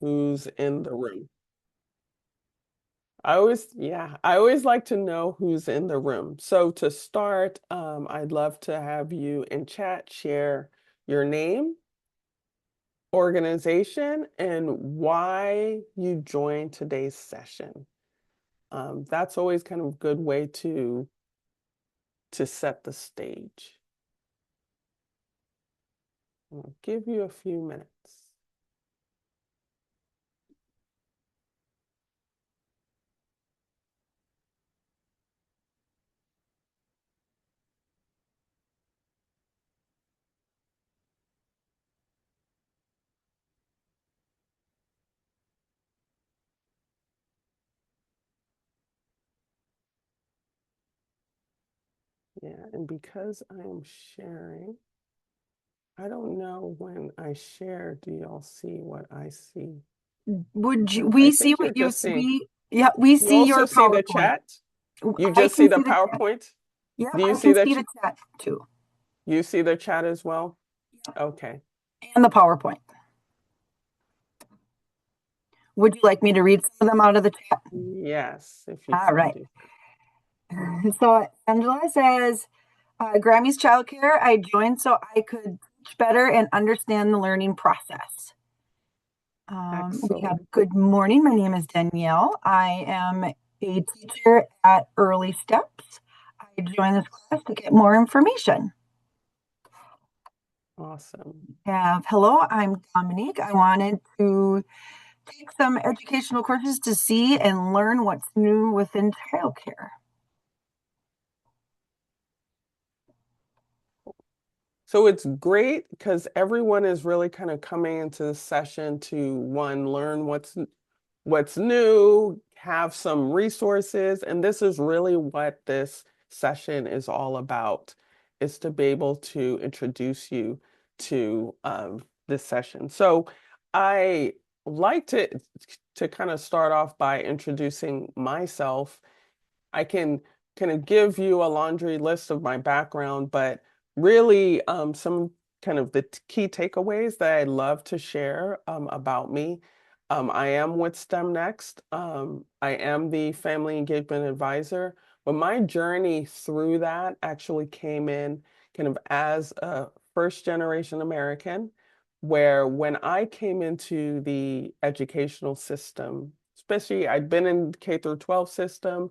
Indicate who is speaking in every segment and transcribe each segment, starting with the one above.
Speaker 1: who's in the room. I always like to know who's in the room. So to start, I'd love to have you in chat share your name, organization, and why you joined today's session. That's always kind of a good way to set the stage. I'll give you a few minutes. Yeah, and because I am sharing, I don't know when I share, do y'all see what I see?
Speaker 2: Would you,
Speaker 1: I
Speaker 2: we see
Speaker 1: think
Speaker 2: what
Speaker 1: you're
Speaker 2: you
Speaker 1: just seeing.
Speaker 2: see? Yeah, we
Speaker 1: You
Speaker 2: see
Speaker 1: also
Speaker 2: your
Speaker 1: see the
Speaker 2: PowerPoint.
Speaker 1: chat? You
Speaker 2: I
Speaker 1: just see
Speaker 2: can
Speaker 1: the
Speaker 2: see the chat.
Speaker 1: PowerPoint?
Speaker 2: Yeah,
Speaker 1: Do you
Speaker 2: I
Speaker 1: see
Speaker 2: can
Speaker 1: the
Speaker 2: see
Speaker 1: ch
Speaker 2: the chat too,
Speaker 1: you see the chat as well? Okay.
Speaker 2: and the PowerPoint. Would you like me to read some of them out of the chat?
Speaker 1: Yes, if you
Speaker 2: All
Speaker 1: could
Speaker 2: right.
Speaker 1: do.
Speaker 2: So Angela says, Grammy's childcare, I joined so I could teach better and understand the learning process. We have
Speaker 1: Excellent.
Speaker 2: good morning. My name is Danielle. I am a teacher at Early Steps. I joined this class to get more information.
Speaker 1: Awesome.
Speaker 2: Hello, I'm Dominique. I wanted to take some educational courses to see and learn what's new within childcare.
Speaker 1: So it's great because everyone is really kind of coming into the session to one, learn what's new, have some resources, and this is really what this session is all about, is to be able to introduce you to this session. So I like to kind of start off by introducing myself. I can kind of give you a laundry list of my background, but really some kind of the key takeaways that I love to share about me. I am with STEM Next. I am the Family Engagement Advisor, but my journey through that actually came in kind of as a first generation American, where when I came into the educational system, especially I'd been in K through 12 system,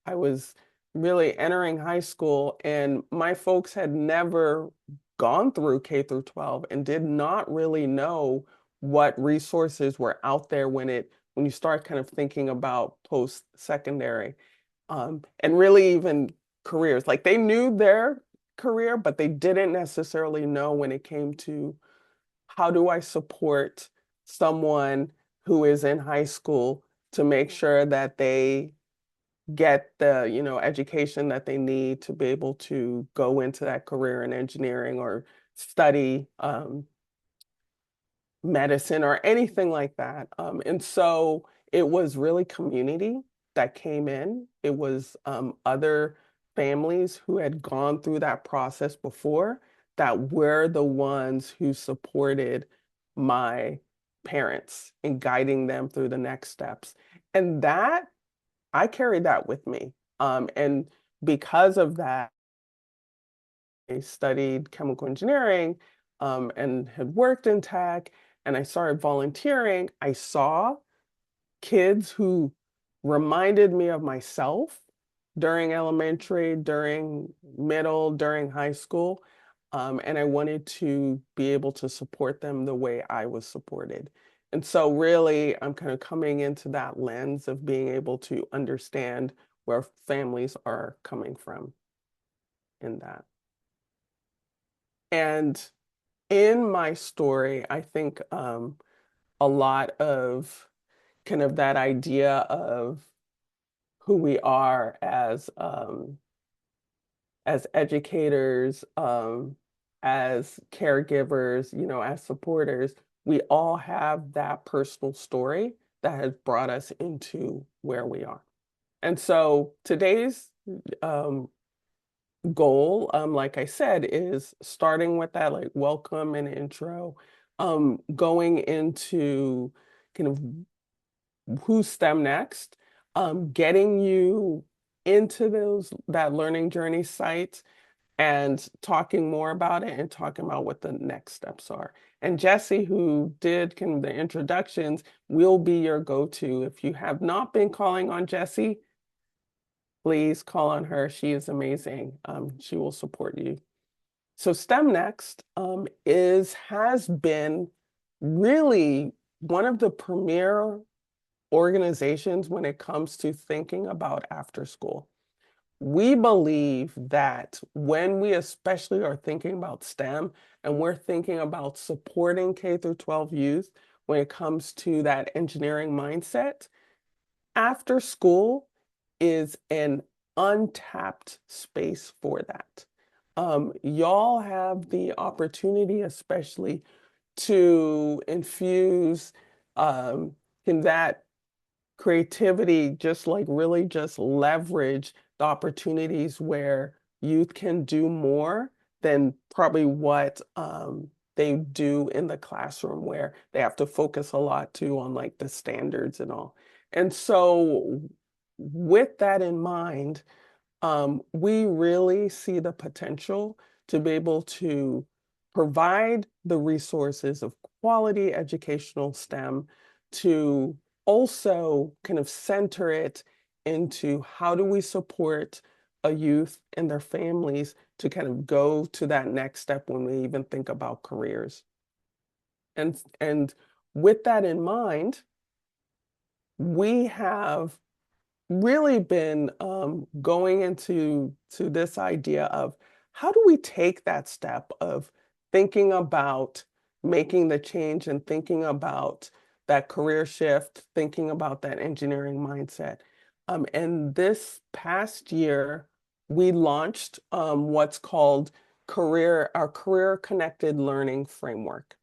Speaker 1: I was really entering high school, and my folks had never gone through K through 12 and did not really know what resources were out there when you start kind of thinking about post-secondary, and really even careers. Like they knew their career, but they didn't necessarily know when it came to how do I support someone who is in high school to make sure that they get the education that they need to be able to go into that career in engineering or study medicine or anything like that. And so it was really community that came in. It was other families who had gone through that process before that were the ones who supported my parents in guiding them through the next steps. And that I carried that with me. And because of that, I studied chemical engineering and had worked in tech, and I started volunteering. I saw kids who reminded me of myself during elementary, during middle, during high school. And I wanted to be able to support them the way I was supported. And so, really, I'm kind of coming into that lens of being able to understand where families are coming from in that. And in my story, I think a lot of kind of that idea of who we are as educators, as caregivers, as supporters, we all have that personal story that has brought us into where we are. And so today's um, goal, like I said, is starting with that like welcome and intro, going into kind of who's STEM next, getting you into that learning journey site and talking more about it and talking about what the next steps are. And Jessie, who did kind of the introductions, will be your go-to. If you have not been calling on Jessie, please call on her. She is amazing. She will support you. So STEM Next has been really one of the premier organizations when it comes to thinking about after school. We believe that when we especially are thinking about STEM and we're thinking about supporting K through 12 youth when it comes to that engineering mindset, after school is an untapped space for that. Y'all have the opportunity, especially, to infuse in that creativity, just like really just leverage the opportunities where youth can do more than probably what they do in the classroom, where they have to focus a lot too on like the standards and all. And so with that in mind, we really see the potential to be able to provide the resources of quality educational STEM to also kind of center it into how do we support a youth and their families to kind of go to that next step when we even think about careers. And with that in mind, we have really been going into this idea of how do we take that step of thinking about making the change and thinking about that career shift, thinking about that engineering mindset. And this past year, we launched what's called our career connected learning framework.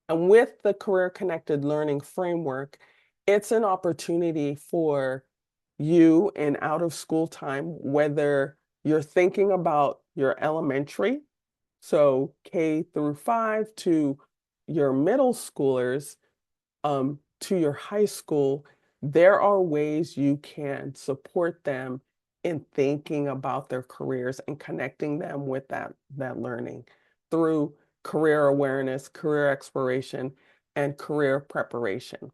Speaker 1: And with the career connected learning framework, it's an opportunity for you in out of school time, whether you're thinking about your elementary, so K through 5, to your middle schoolers, to your high school, there are ways you can support them in thinking about their careers and connecting them with that learning through career awareness, career exploration, and career preparation.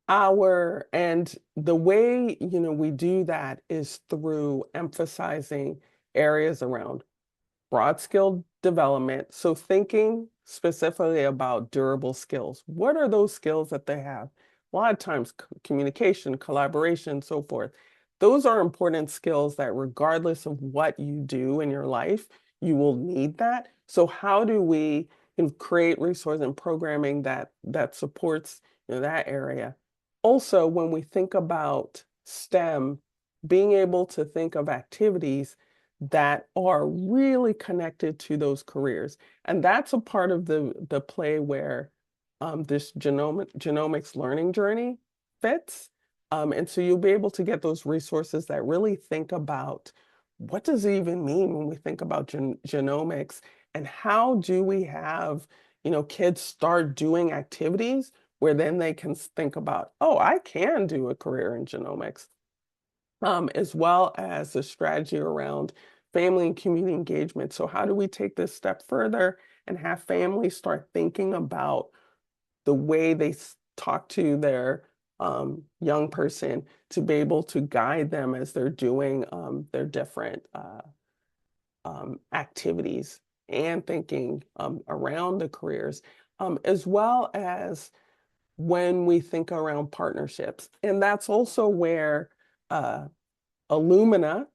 Speaker 1: And the way, we do that is through emphasizing areas around broad skill development. So thinking specifically about durable skills. What are those skills that they have? A lot of times communication, collaboration, so forth. Those are important skills that regardless of what you do in your life, you will need that. So how do we create resource and programming that supports that area? Also, when we think about STEM, being able to think of activities that are really connected to those careers. And that's a part of the play where this genomics learning journey fits. And so you'll be able to get those resources that really think about what does it even mean when we think about genomics, and how do we have, kids start doing activities where then they can think about, oh, I can do a career in genomics. As well as the strategy around family and community engagement. So how do we take this step further and have families start thinking about the way they talk to their young person to be able to guide them as they're doing their different activities and thinking around the careers, as well as when we think around partnerships. And that's also where Illumina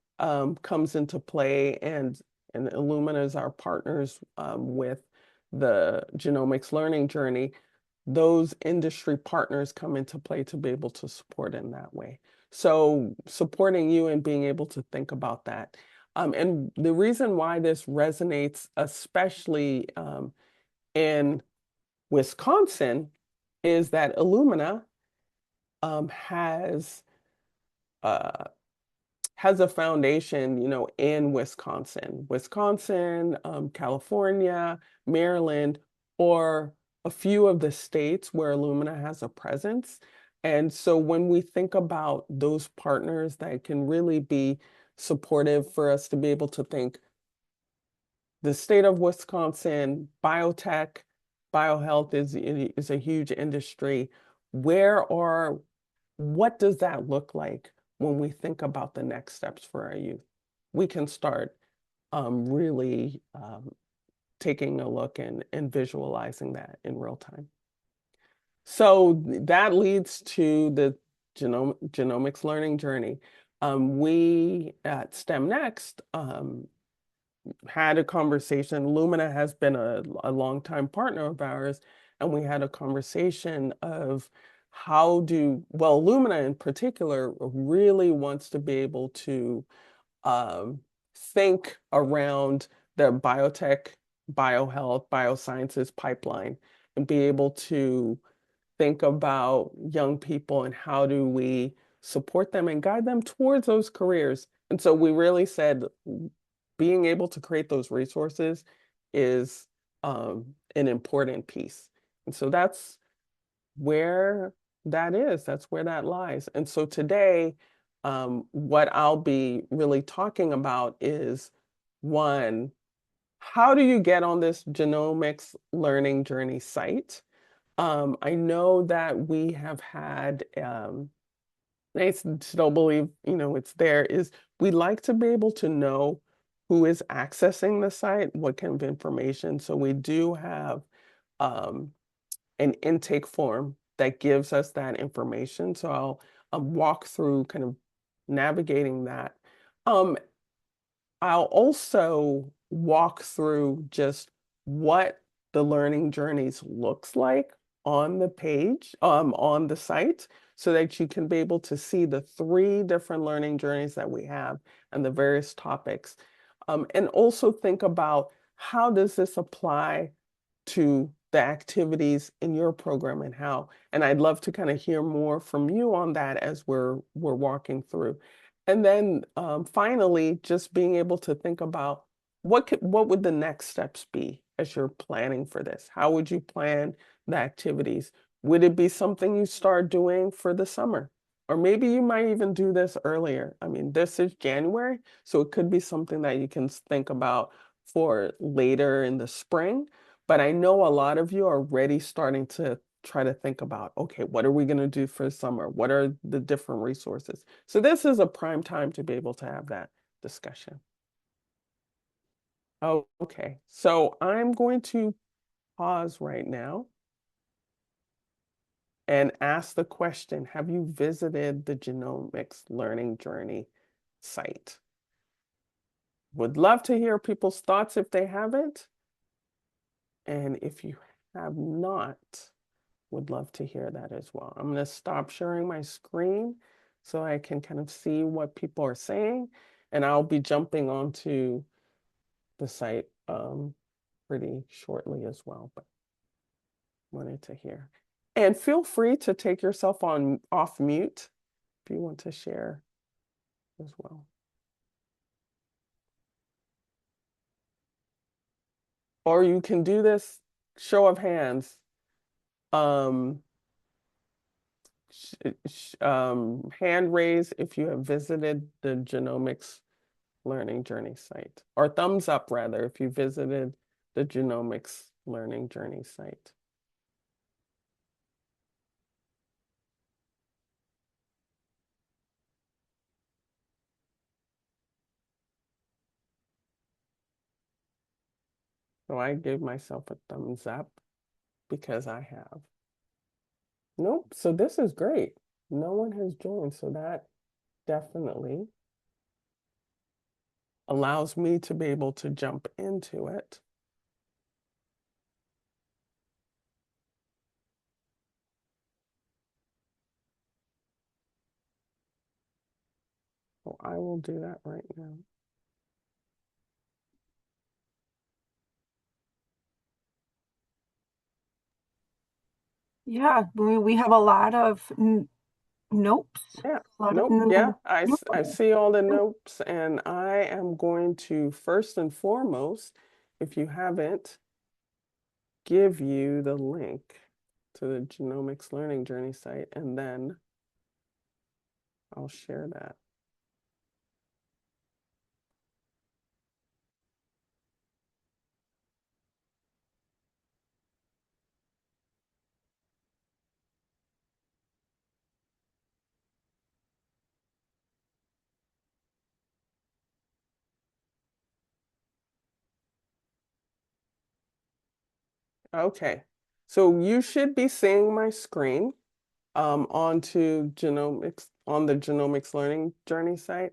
Speaker 1: comes into play, and Illumina is our partners with the Genomics Learning Journey. Those industry partners come into play to be able to support in that way. So supporting you and being able to think about that. And the reason why this resonates, especially in Wisconsin, is that Illumina has uh, has a foundation, in Wisconsin, California, Maryland, or a few of the states where Illumina has a presence. And so when we think about those partners that can really be supportive for us to be able to think the state of Wisconsin, biotech, biohealth is a huge industry. Where are, what does that look like when we think about the next steps for our youth? We can start really taking a look and visualizing that in real time. So that leads to the genomics learning journey. We at STEM Next had a conversation. Illumina has been a longtime partner of ours, and we had a conversation of how do, well, Illumina in particular really wants to be able to think around the biotech, biohealth, biosciences pipeline and be able to think about young people and how do we support them and guide them towards those careers. And so we really said being able to create those resources is an important piece. And so that's where that is, that's where that lies. And so today, what I'll be really talking about is one, how do you get on this genomics learning journey site? I know that we have had, I still believe, it's there, is we like to be able to know who is accessing the site, what kind of information. So we do have um, an intake form that gives us that information. So I'll walk through kind of navigating that. Um, I'll also walk through just what the learning journeys looks like on the page, on the site, so that you can be able to see the 3 different learning journeys that we have and the various topics. And also think about how does this apply to the activities in your program and how. And I'd love to kind of hear more from you on that as we're walking through. And then finally, just being able to think about what would the next steps be as you're planning for this? How would you plan the activities? Would it be something you start doing for the summer? Or maybe you might even do this earlier. I mean, this is January, so it could be something that you can think about for later in the spring. But I know a lot of you are already starting to try to think about, okay, what are we going to do for summer? What are the different resources? So this is a prime time to be able to have that discussion. Oh, okay. So I'm going to pause right now and ask the question, have you visited the Genomics Learning Journey site? Would love to hear people's thoughts if they haven't. And if you have not, would love to hear that as well. I'm going to stop sharing my screen so I can kind of see what people are saying, and I'll be jumping onto the site pretty shortly as well, but wanted to hear. And feel free to take yourself on off mute if you want to share as well. Or you can do this show of hands. Um, Hand raise if you have visited the Genomics Learning Journey site, or thumbs up rather if you visited the Genomics Learning Journey site. So I gave myself a thumbs up because I have. Nope, so this is great. No one has joined, so that definitely allows me to be able to jump into it. So I will do that right now.
Speaker 2: Yeah, we have a lot of notes.
Speaker 1: Yeah,
Speaker 2: A lot of
Speaker 1: nope, yeah,
Speaker 2: new.
Speaker 1: I see all the notes, and I am going to first and foremost, if you haven't, give you the link to the Genomics Learning Journey site, and then I'll share that. Okay, so you should be seeing my screen onto genomics on the Genomics Learning Journey site.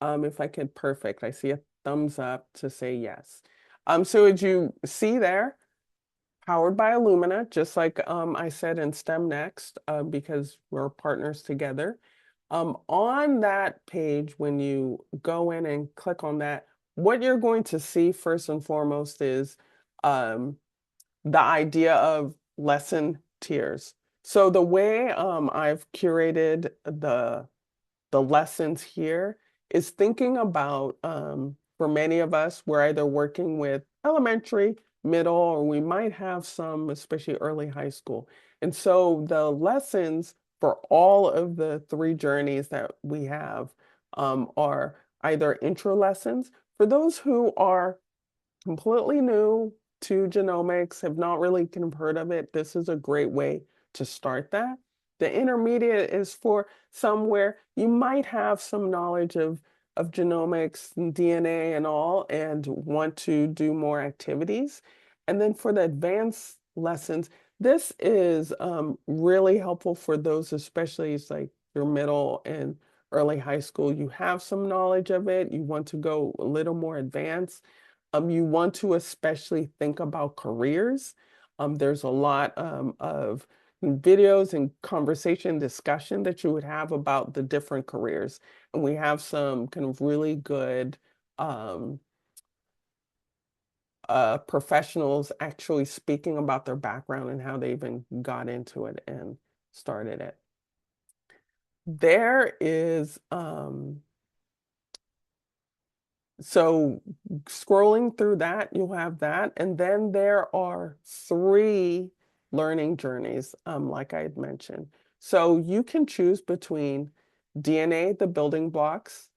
Speaker 1: If I could, perfect. I see a thumbs up to say yes. So as you see there, powered by Illumina, just like I said in STEM Next, because we're partners together. On that page, when you go in and click on that, what you're going to see first and foremost is um, the idea of lesson tiers. So the way I've curated the lessons here is thinking about for many of us, we're either working with elementary, middle, or we might have some, especially early high school. And so the lessons for all of the three journeys that we have are either intro lessons for those who are completely new to genomics, have not really kind of heard of it, this is a great way to start that. The intermediate is for somewhere you might have some knowledge of genomics and DNA and all, and want to do more activities. And then for the advanced lessons, this is really helpful for those, especially it's like your middle and early high school. You have some knowledge of it, you want to go a little more advanced. You want to especially think about careers. There's a lot of videos and conversation discussion that you would have about the different careers. And we have some kind of really good um, professionals actually speaking about their background and how they even got into it and started it. There is so scrolling through that, you'll have that. And then there are three learning journeys, like I had mentioned. So you can choose between DNA, the building blocks,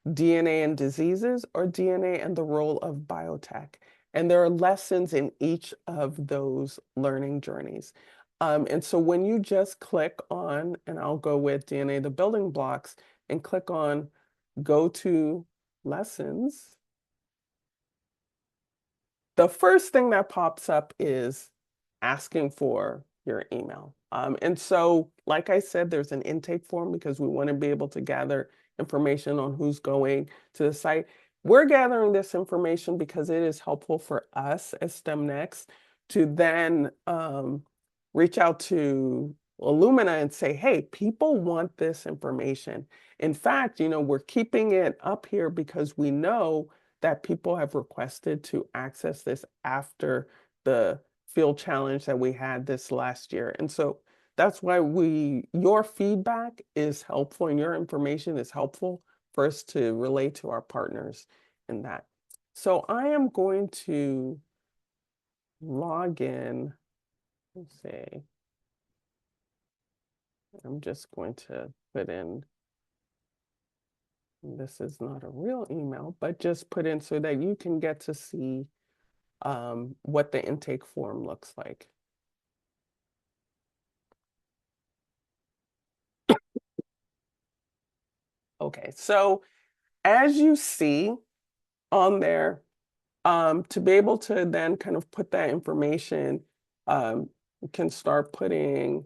Speaker 1: DNA and diseases, or DNA and the role of biotech. And there are lessons in each of those learning journeys. And so when you just click on, and I'll go with DNA, the building blocks, and click on go to lessons, the first thing that pops up is asking for your email. And so, like I said, there's an intake form because we want to be able to gather information on who's going to the site. We're gathering this information because it is helpful for us as STEM Next to then reach out to Illumina and say, hey, people want this information. In fact, we're keeping it up here because we know that people have requested to access this after the field challenge that we had this last year. And so that's why your feedback is helpful and your information is helpful for us to relate to our partners in that. So I am going to log in. Let's see. I'm just going to put in, this is not a real email, but just put in so that you can get to see what the intake form looks like. Okay, so as you see on there, to be able to then kind of put that information, you can start putting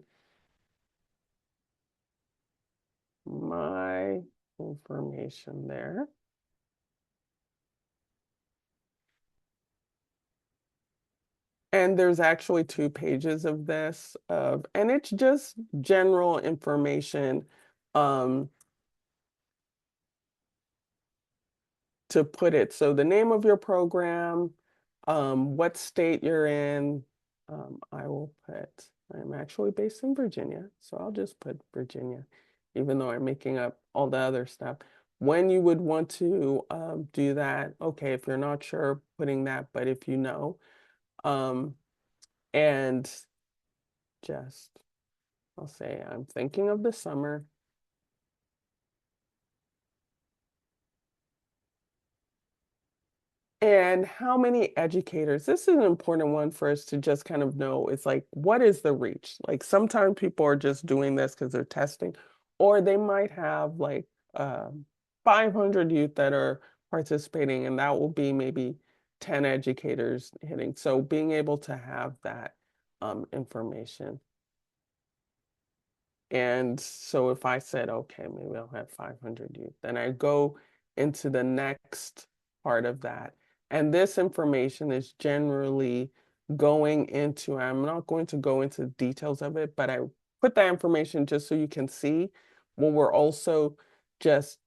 Speaker 1: my information there. And there's actually 2 pages of this, and it's just general information to put it. So the name of your program, what state you're in. I will put, I'm actually based in Virginia, so I'll just put Virginia, even though I'm making up all the other stuff. When you would want to do that, okay, if you're not sure, putting that, but if you know. And just, I'll say, I'm thinking of the summer. And how many educators? This is an important one for us to just kind of know. It's like, what is the reach? Like sometimes people are just doing this because they're testing, or they might have like 500 youth that are participating, and that will be maybe 10 educators hitting. So being able to have that information. And so if I said, okay, maybe I'll have 500 youth, then I go into the next part of that. And this information is generally going into, I'm not going to go into details of it, but I put that information just so you can see. Well, we're also just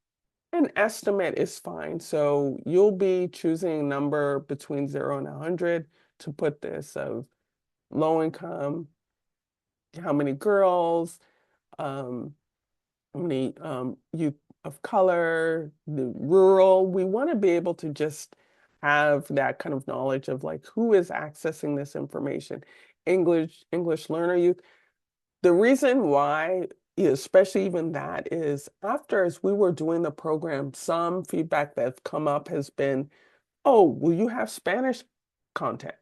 Speaker 1: an estimate is fine. So you'll be choosing a number between 0 and 100 to put this of low income, how many girls, um, how many youth of color, the rural. We want to be able to just have that kind of knowledge of like who is accessing this information. English learner youth. The reason why, especially even that, is after as we were doing the program, some feedback that's come up has been, oh, will you have Spanish content?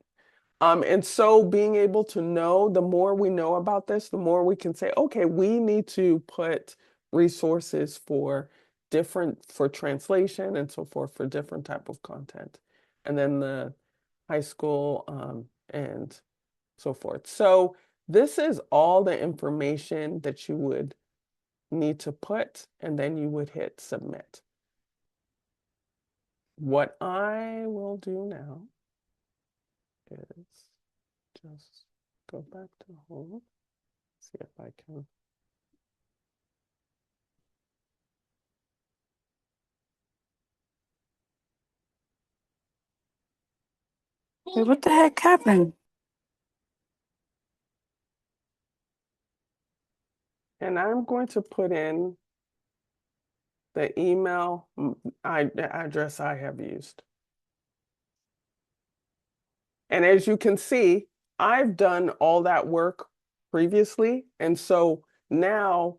Speaker 1: And so being able to know, the more we know about this, the more we can say, okay, we need to put resources for for translation and so forth for different type of content. And then the high school and so forth. So this is all the information that you would need to put, and then you would hit submit. What I will do now is just go back to home, see if I can.
Speaker 3: Hey, what the heck happened?
Speaker 1: And I'm going to put in the email address I have used. And as you can see, I've done all that work previously. And so now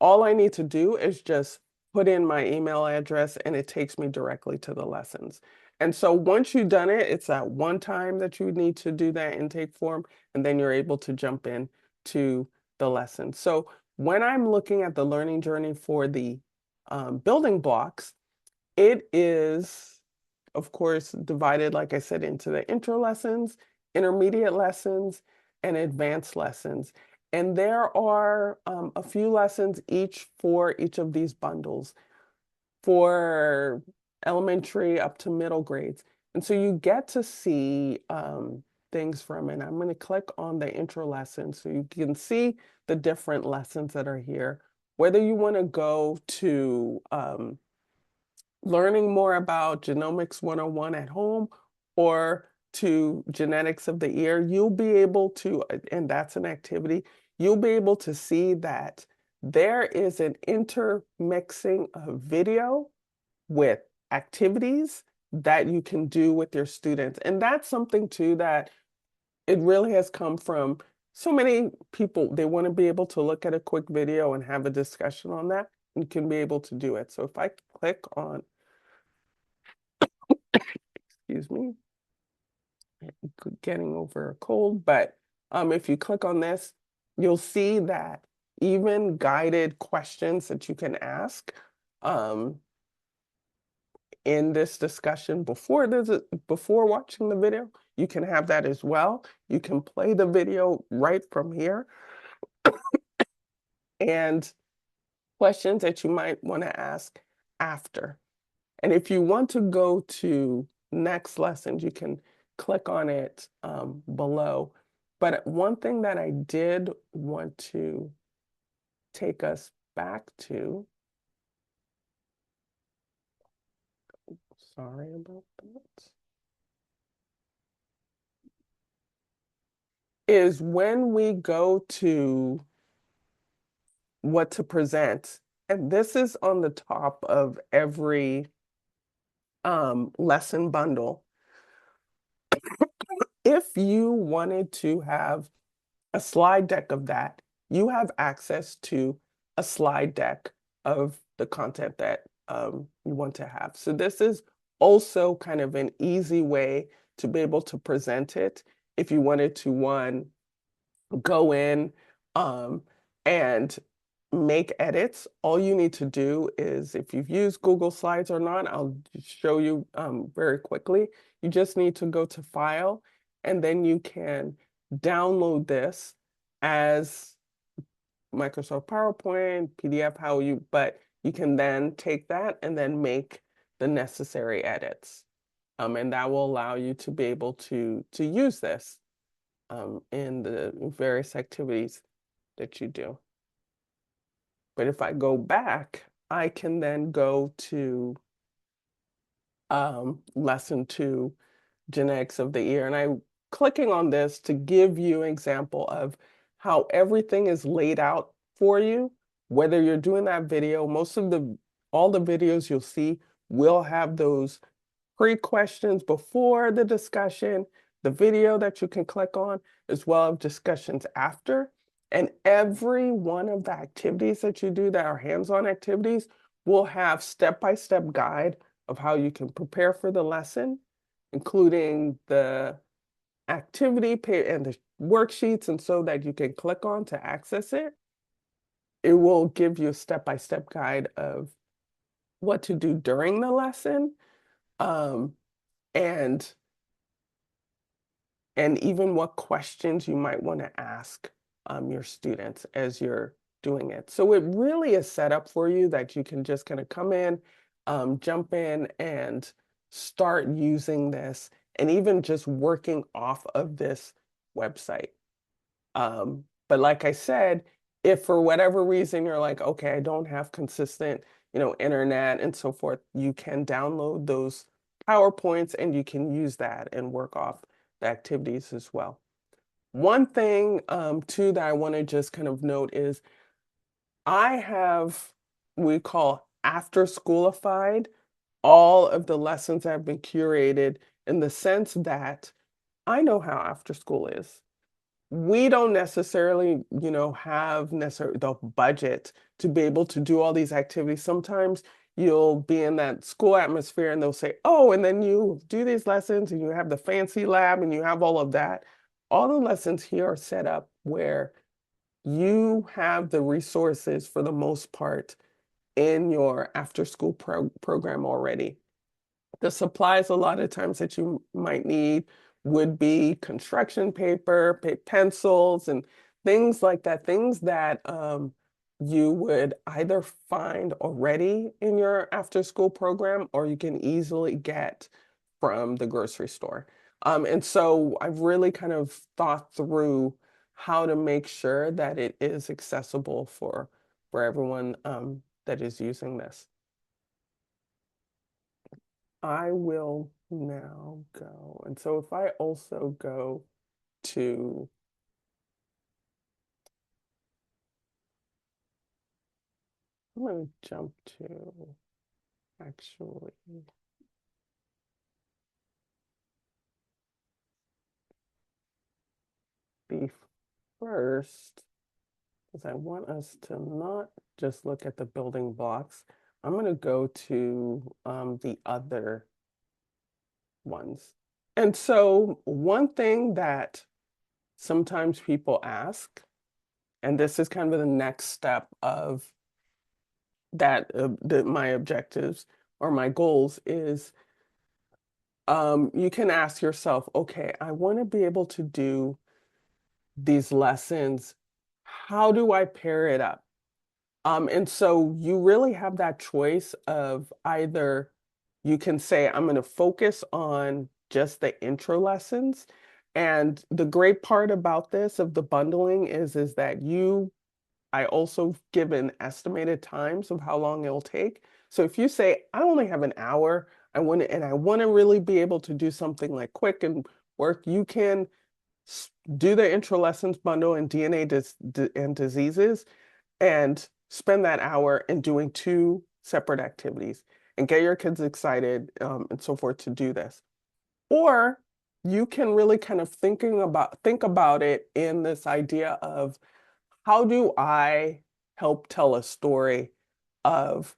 Speaker 1: all I need to do is just put in my email address and it takes me directly to the lessons. And so once you've done it, it's that one time that you need to do that intake form, and then you're able to jump in to the lesson. So when I'm looking at the learning journey for the building blocks, it is, of course, divided, like I said, into the intro lessons, intermediate lessons, and advanced lessons. And there are a few lessons each for each of these bundles for elementary up to middle grades. And so you get to see things from it. I'm going to click on the intro lesson so you can see the different lessons that are here. Whether you want to go to learning more about Genomics 101 at home or to genetics of the ear, you'll be able to, and that's an activity, you'll be able to see that there is an intermixing of video with activities that you can do with your students. And that's something too that it really has come from so many people. They want to be able to look at a quick video and have a discussion on that and can be able to do it. So if I click on, excuse me, getting over a cold, but if you click on this, you'll see that even guided questions that you can ask um, in this discussion before watching the video, you can have that as well. You can play the video right from here, and questions that you might want to ask after. And if you want to go to next lessons, you can click on it below. But one thing that I did want to take us back to, sorry about that, is when we go to what to present, and this is on the top of every lesson bundle. if you wanted to have a slide deck of that, you have access to a slide deck of the content that you want to have. So this is also kind of an easy way to be able to present it if you wanted to, one, go in and make edits. All you need to do is, if you've used Google Slides or not, I'll show you very quickly. You just need to go to File, and then you can download this as Microsoft PowerPoint, PDF, but you can then take that and then make the necessary edits. And that will allow you to be able to use this in the various activities that you do. But if I go back, I can then go to lesson 2, genetics of the ear. And I'm clicking on this to give you an example of how everything is laid out for you. Whether you're doing that video, all the videos you'll see will have those pre-questions before the discussion, the video that you can click on, as well as discussions after. And every one of the activities that you do that are hands-on activities will have step-by-step guide of how you can prepare for the lesson, including the activity and the worksheets, and so that you can click on to access it. It will give you a step-by-step guide of what to do during the lesson, and even what questions you might want to ask your students as you're doing it. So it really is set up for you that you can just kind of come in, jump in, and start using this, and even just working off of this website. But like I said, if for whatever reason you're like, okay, I don't have consistent, internet and so forth, you can download those PowerPoints and you can use that and work off the activities as well. One thing, too, that I want to just kind of note is I have, we call after schoolified all of the lessons that have been curated, in the sense that I know how after school is. We don't necessarily, have the budget to be able to do all these activities. Sometimes you'll be in that school atmosphere and they'll say, oh, and then you do these lessons and you have the fancy lab and you have all of that. All the lessons here are set up where you have the resources for the most part in your after school program already. The supplies a lot of times that you might need would be construction paper, pencils, and things like that, things that you would either find already in your after school program or you can easily get from the grocery store. And so I've really kind of thought through how to make sure that it is accessible for everyone that is using this. I will now go. And so if I also go to I'm going to jump to actually the first, because I want us to not just look at the building blocks. I'm going to go to the other ones. And so one thing that sometimes people ask, and this is kind of the next step of that, my objectives or my goals is, you can ask yourself, okay, I want to be able to do these lessons. How do I pair it up? And so you really have that choice of either you can say, I'm going to focus on just the intro lessons. And the great part about this of the bundling is that I also give an estimated times of how long it'll take. So if you say, I only have an hour, I want to really be able to do something like quick and work, you can do the intro lessons bundle in DNA and diseases and spend that hour in doing 2 separate activities and get your kids excited and so forth to do this. Or you can really kind of think about it in this idea of how do I help tell a story of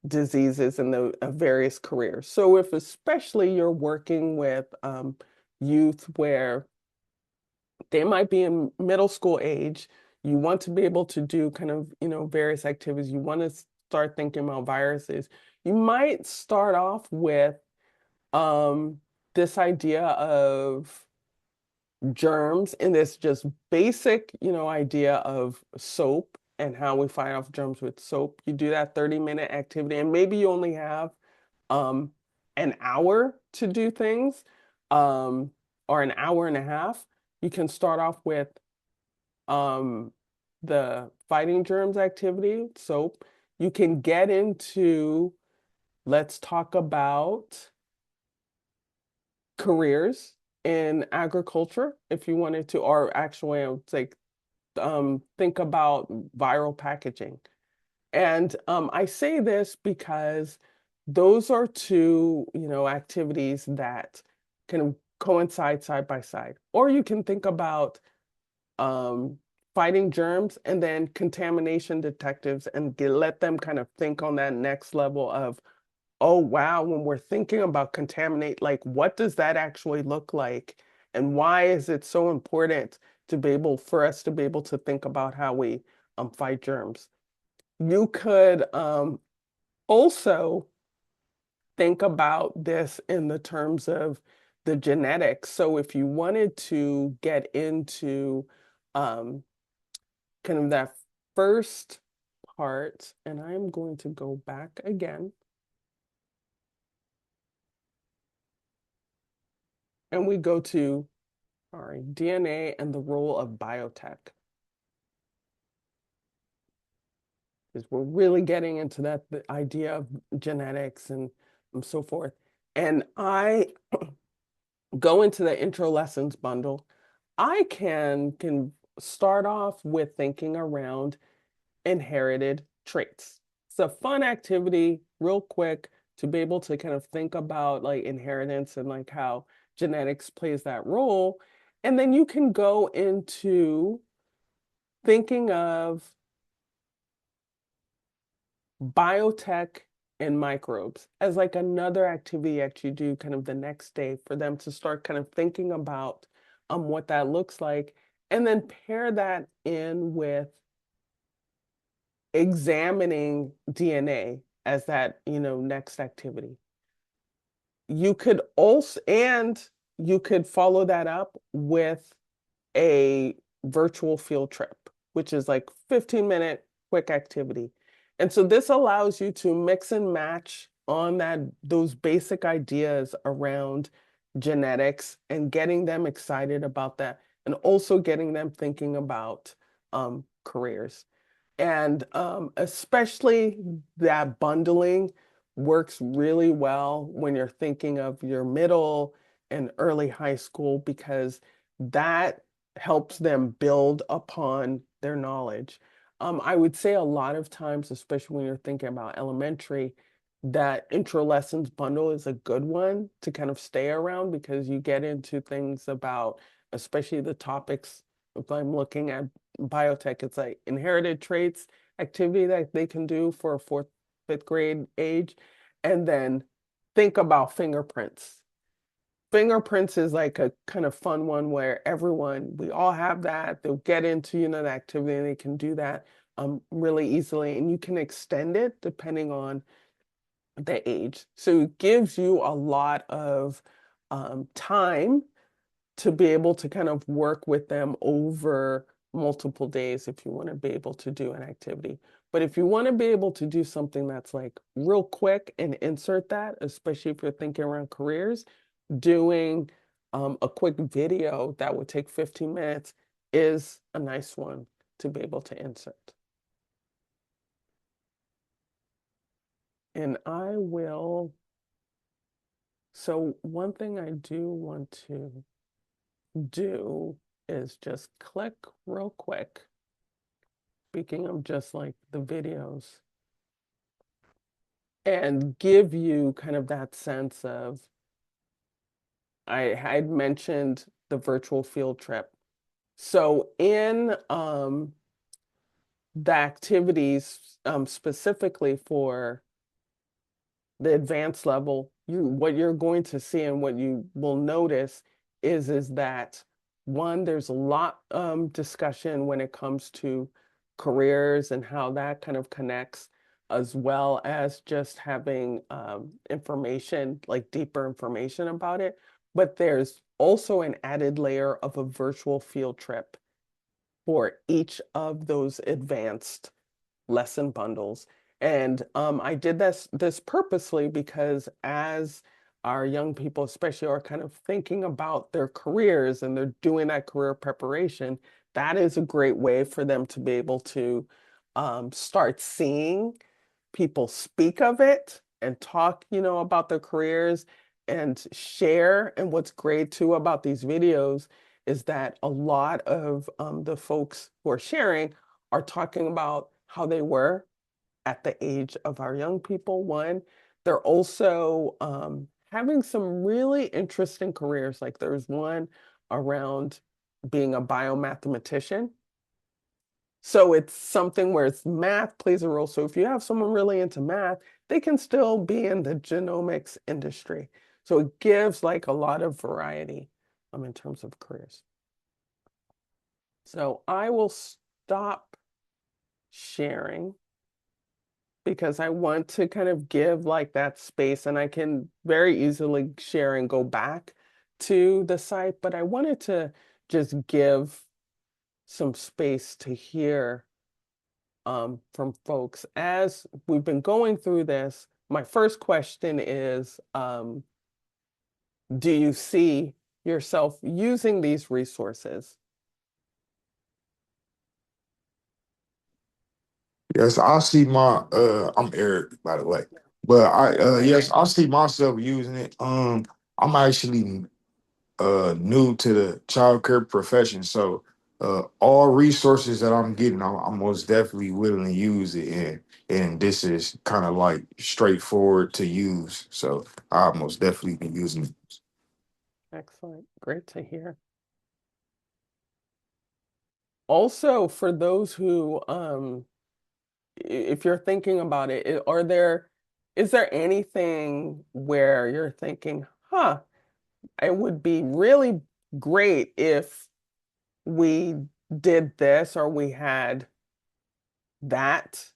Speaker 1: diseases and the various careers. So if especially you're working with youth where they might be in middle school age, you want to be able to do kind of, various activities. You want to start thinking about viruses. You might start off with um, this idea of germs and this just basic, idea of soap and how we fight off germs with soap. You do that 30-minute activity, and maybe you only have um, an hour to do things, um, or an hour and a half. You can start off with um, the fighting germs activity, soap. You can get into, let's talk about careers in agriculture if you wanted to, or actually I would say think about viral packaging. And I say this because those are two, activities that can coincide side by side. Or you can think about um, fighting germs and then contamination detectives and let them kind of think on that next level of, oh, wow, when we're thinking about contaminate, like what does that actually look like? And why is it so important to be able for us to be able to think about how we fight germs? You could also think about this in the terms of the genetics. So if you wanted to get into um, kind of that first part, and I'm going to go back again, and we go to, sorry, DNA and the role of biotech. Because we're really getting into that the idea of genetics and so forth. And I go into the intro lessons bundle. I can start off with thinking around inherited traits. It's a fun activity, real quick, to be able to kind of think about like inheritance and like how genetics plays that role. And then you can go into thinking of biotech and microbes as like another activity that you do kind of the next day for them to start kind of thinking about what that looks like, and then pair that in with examining DNA as that, next activity. You could also, and you could follow that up with a virtual field trip, which is like 15-minute quick activity. And so this allows you to mix and match on those basic ideas around genetics and getting them excited about that, and also getting them thinking about careers. And especially that bundling works really well when you're thinking of your middle and early high school, because that helps them build upon their knowledge. I would say a lot of times, especially when you're thinking about elementary, that intro lessons bundle is a good one to kind of stay around, because you get into things about, especially the topics. If I'm looking at biotech, it's like inherited traits activity that they can do for a fourth, fifth grade age. And then think about fingerprints. Fingerprints is like a kind of fun one where we all have that. They'll get into, the activity, and they can do that really easily. And you can extend it depending on the age. So it gives you a lot of time to be able to kind of work with them over multiple days if you want to be able to do an activity. But if you want to be able to do something that's like real quick and insert that, especially if you're thinking around careers, doing a quick video that would take 15 minutes is a nice one to be able to insert. And so one thing I do want to do is just click real quick. Speaking of just like the videos, and give you kind of that sense of I had mentioned the virtual field trip. So in the activities specifically for the advanced level, what you're going to see and what you will notice is that one, there's a lot discussion when it comes to careers and how that kind of connects, as well as just having information, like deeper information about it. But there's also an added layer of a virtual field trip for each of those advanced lesson bundles. And I did this purposely because as our young people, especially, are kind of thinking about their careers and they're doing that career preparation, that is a great way for them to be able to start seeing people speak of it and talk, about their careers and share. And what's great too about these videos is that a lot of the folks who are sharing are talking about how they were at the age of our young people. One, they're also having some really interesting careers. Like there's one around being a biomathematician. So it's something where it's math plays a role. So if you have someone really into math, they can still be in the genomics industry. So it gives like a lot of variety in terms of careers. So I will stop sharing because I want to kind of give like that space, and I can very easily share and go back to the site, but I wanted to just give some space to hear from folks. As we've been going through this, my first question is, do you see yourself using these resources?
Speaker 4: Yes, I see my I'm Eric, by the way. But yes, I see myself using it. I'm actually new to the childcare profession, so all resources that I'm getting, I'm most definitely willing to use it, and this is kind of like straightforward to use. So I most definitely be using it.
Speaker 1: Excellent. Great to hear. Also, for those who, if you're thinking about it, is there anything where you're thinking, it would be really great if we did this or we had that,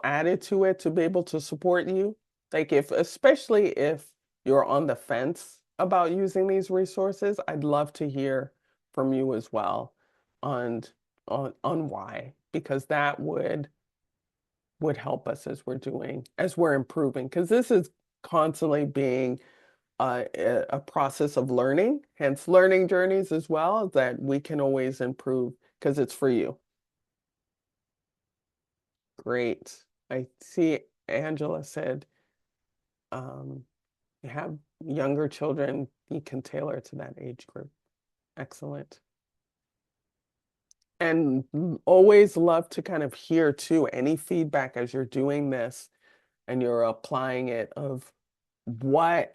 Speaker 1: added to it to be able to support you? Like especially if you're on the fence about using these resources, I'd love to hear from you as well on on why, because that would help us as we're improving, because this is constantly being a process of learning, hence learning journeys as well, that we can always improve because it's for you. Great. I see Angela said, you have younger children, you can tailor to that age group. Excellent. And always love to kind of hear too any feedback as you're doing this and you're applying it, of what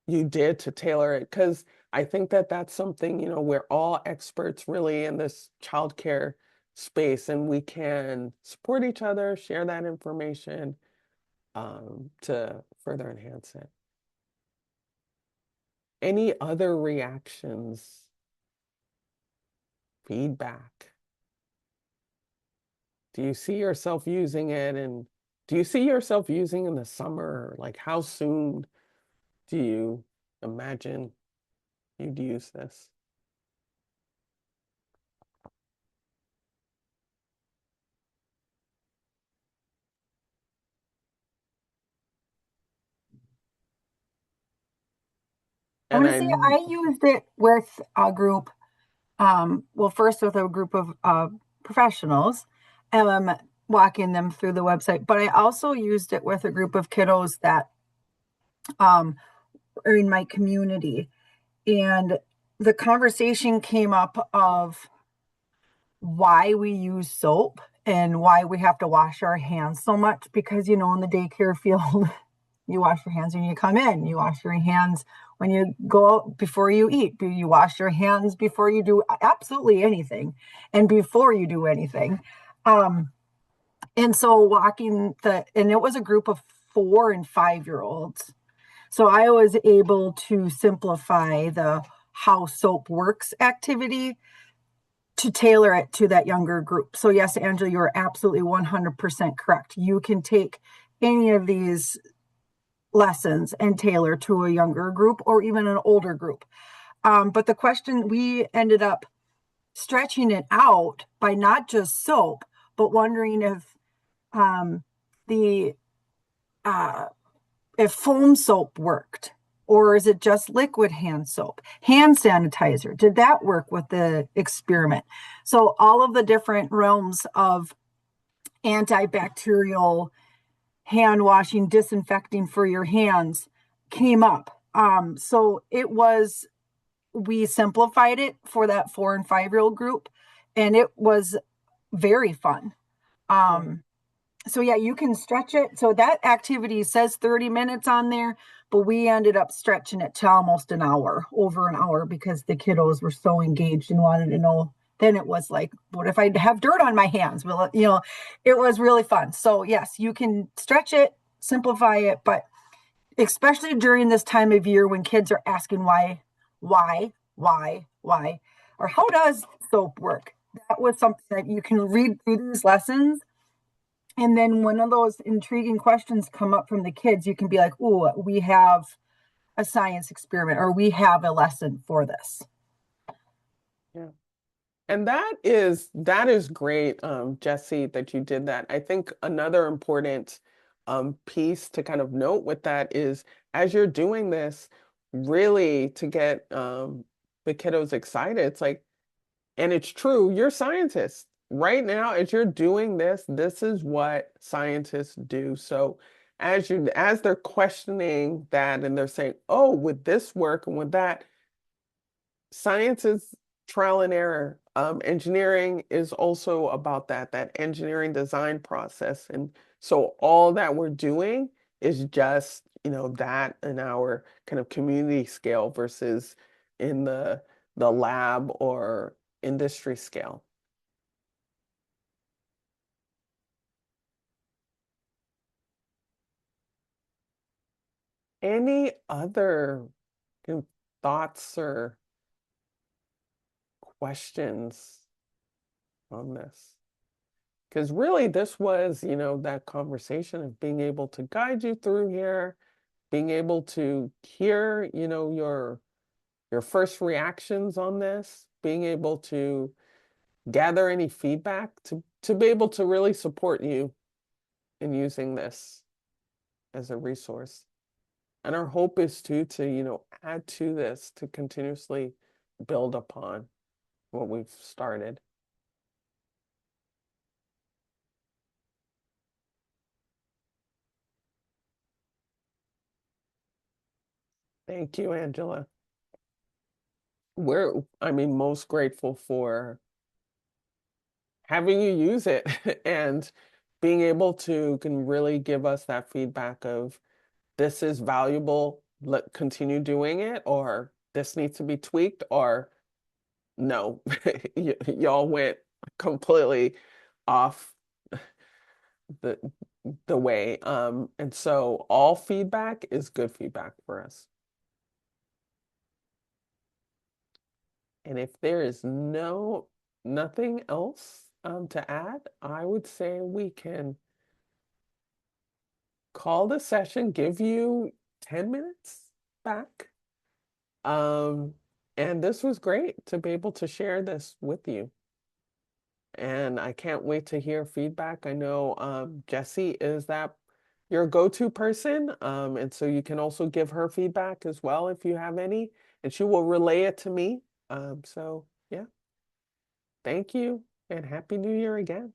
Speaker 1: you did to tailor it. Because I think that that's something, we're all experts really in this childcare space, and we can support each other, share that information to further enhance it. Any other reactions, feedback? Do you see yourself using it? And do you see yourself using in the summer? Like how soon do you imagine you'd use this?
Speaker 2: I
Speaker 1: And
Speaker 2: want to say I used it with a group. Well, first with a group of professionals, um, walking them through the website. But I also used it with a group of kiddos that are in my community, and the conversation came up of why we use soap and why we have to wash our hands so much, because in the daycare field you wash your hands when you come in, you wash your hands when you go out, before you eat, do you wash your hands before you do absolutely anything, and before you do anything. And so and it was a group of 4 and 5-year-olds. So I was able to simplify the how soap works activity to tailor it to that younger group. So yes, Angela, you're absolutely 100% correct. You can take any of these lessons and tailor to a younger group or even an older group. But the question, we ended up stretching it out by not just soap, but wondering the if foam soap worked, or is it just liquid hand soap? Hand sanitizer, did that work with the experiment? So all of the different realms of antibacterial hand washing, disinfecting for your hands came up. So we simplified it for that 4 and 5-year-old group, and it was very fun. So yeah, you can stretch it. So that activity says 30 minutes on there, but we ended up stretching it to almost an hour, over an hour, because the kiddos were so engaged and wanted to know. Then it was like, what if I have dirt on my hands? Well, it was really fun. So yes, you can stretch it, simplify it, but especially during this time of year when kids are asking why, or how does soap work? That was something that you can read through these lessons. And then when of those intriguing questions come up from the kids, you can be like, oh, we have a science experiment, or we have a lesson for this.
Speaker 1: Yeah. And that is great, Jesse, that you did that. I think another important piece to kind of note with that is, as you're doing this, really to get the kiddos excited. It's like, and it's true, you're scientists. Right now, as you're doing this, this is what scientists do. So as they're questioning that and they're saying, oh, would this work and would that, science is trial and error. Engineering is also about that engineering design process. And so all that we're doing is just, that in our kind of community scale versus in the lab or industry scale. Any other kind of thoughts or questions on this? Because really, this was, that conversation of being able to guide you through here, being able to hear, your first reactions on this, being able to gather any feedback to be able to really support you in using this as a resource. And our hope is to add to this, to continuously build upon what we've started. Thank you, Angela. Most grateful for having you use it and being able to can really give us that feedback of this is valuable, continue doing it, or this needs to be tweaked, or no, y'all went completely off the way. And so all feedback is good feedback for us. And if there is nothing else to add, I would say we can call the session, give you 10 minutes back. And this was great to be able to share this with you. And I can't wait to hear feedback. I know Jessie is your go-to person. And so you can also give her feedback as well if you have any, and she will relay it to me. So yeah, thank you and Happy New Year again.